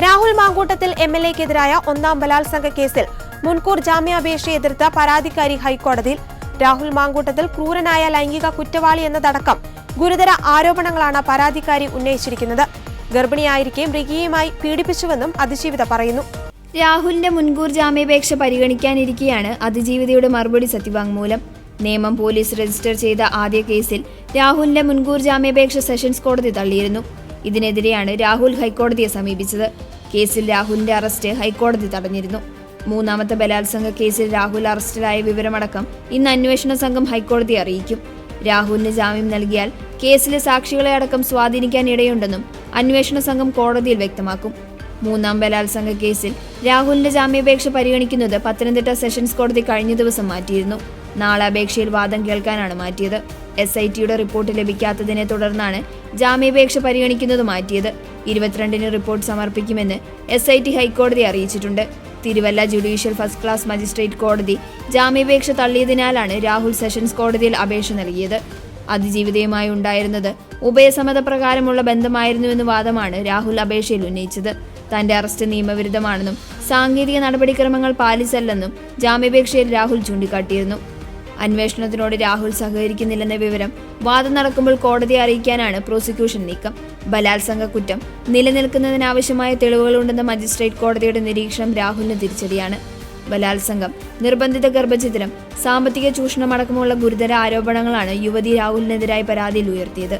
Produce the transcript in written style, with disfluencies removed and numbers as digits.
രാഹുൽ മാങ്കൂട്ടത്തിൽ MLAക്കെതിരായ ഒന്നാം ബലാത്സംഗ കേസിൽ മുൻകൂർ ജാമ്യാപേക്ഷ എതിർത്ത പരാതിക്കാരി ഹൈക്കോടതിയിൽ. രാഹുൽ മാങ്കൂട്ടത്തിൽ ക്രൂരനായ ലൈംഗിക കുറ്റവാളി എന്നതടക്കം ഗുരുതര ആരോപണങ്ങളാണ് പരാതിക്കാരി ഉന്നയിച്ചിരിക്കുന്നത്. ഗർഭിണിയായിരിക്കെ മൃഗീയമായി പീഡിപ്പിച്ചുവെന്നും അതിജീവിത പറയുന്നു. രാഹുലിന്റെ മുൻകൂർ ജാമ്യാപേക്ഷ പരിഗണിക്കാനിരിക്കെയാണ് അതിജീവിതയുടെ മറുപടി സത്യവാങ്മൂലം. നേമം പോലീസ് രജിസ്റ്റർ ചെയ്ത ആദ്യ കേസിൽ രാഹുലിന്റെ മുൻകൂർ ജാമ്യാപേക്ഷ സെഷൻസ് കോടതി തള്ളിയിരുന്നു. ഇതിനെതിരെയാണ് രാഹുൽ ഹൈക്കോടതിയെ സമീപിച്ചത്. കേസിൽ രാഹുലിന്റെ അറസ്റ്റ് ഹൈക്കോടതി തടഞ്ഞിരുന്നു. മൂന്നാമത്തെ ബലാത്സംഗ കേസിൽ രാഹുൽ അറസ്റ്റിലായ വിവരമടക്കം ഇന്ന് അന്വേഷണ സംഘം ഹൈക്കോടതിയെ അറിയിക്കും. രാഹുലിന് ജാമ്യം നൽകിയാൽ കേസിലെ സാക്ഷികളെ അടക്കം സ്വാധീനിക്കാൻ ഇടയുണ്ടെന്നും അന്വേഷണ സംഘം കോടതിയിൽ വ്യക്തമാക്കും. മൂന്നാം ബലാത്സംഗ കേസിൽ രാഹുലിന്റെ ജാമ്യാപേക്ഷ പരിഗണിക്കുന്നത് പത്തനംതിട്ട സെഷൻസ് കോടതി കഴിഞ്ഞ ദിവസം മാറ്റിയിരുന്നു. നാളെ അപേക്ഷയിൽ വാദം കേൾക്കാനാണ് മാറ്റിയത്. SITയുടെ റിപ്പോർട്ട് ലഭിക്കാത്തതിനെ തുടർന്നാണ് ജാമ്യാപേക്ഷ പരിഗണിക്കുന്നത് മാറ്റിയത്. 22-ന് റിപ്പോർട്ട് സമർപ്പിക്കുമെന്ന് SIT ഹൈക്കോടതിയെ അറിയിച്ചിട്ടുണ്ട്. Thiruvalla judicial first class magistrate കോടതി ജാമ്യാപേക്ഷ തള്ളിയതിനാലാണ് രാഹുൽ സെഷൻസ് കോടതിയിൽ അപേക്ഷ നൽകിയത്. അതിജീവിതയുമായി ഉണ്ടായിരുന്നത് ഉഭയസമ്മതപ്രകാരമുള്ള ബന്ധമായിരുന്നുവെന്ന വാദമാണ് രാഹുൽ അപേക്ഷയിൽ ഉന്നയിച്ചത്. തന്റെ അറസ്റ്റ് നിയമവിരുദ്ധമാണെന്നും സാങ്കേതിക നടപടിക്രമങ്ങൾ പാലിച്ചല്ലെന്നും ജാമ്യാപേക്ഷയിൽ രാഹുൽ ചൂണ്ടിക്കാട്ടിയിരുന്നു. അന്വേഷണത്തിനോട് രാഹുൽ സഹകരിക്കുന്നില്ലെന്ന വിവരം വാദം നടക്കുമ്പോൾ കോടതിയെ അറിയിക്കാനാണ് പ്രോസിക്യൂഷൻ നീക്കം. ബലാത്സംഗ കുറ്റം നിലനിൽക്കുന്നതിനാവശ്യമായ തെളിവുകളുണ്ടെന്ന മജിസ്ട്രേറ്റ് കോടതിയുടെ നിരീക്ഷണം രാഹുലിന് തിരിച്ചടിയാണ്. ബലാത്സംഗം, നിർബന്ധിത ഗർഭഛിദ്രം, സാമ്പത്തിക ചൂഷണമടക്കമുള്ള ഗുരുതര ആരോപണങ്ങളാണ് യുവതി രാഹുലിനെതിരായ പരാതിയിൽ ഉയർത്തിയത്.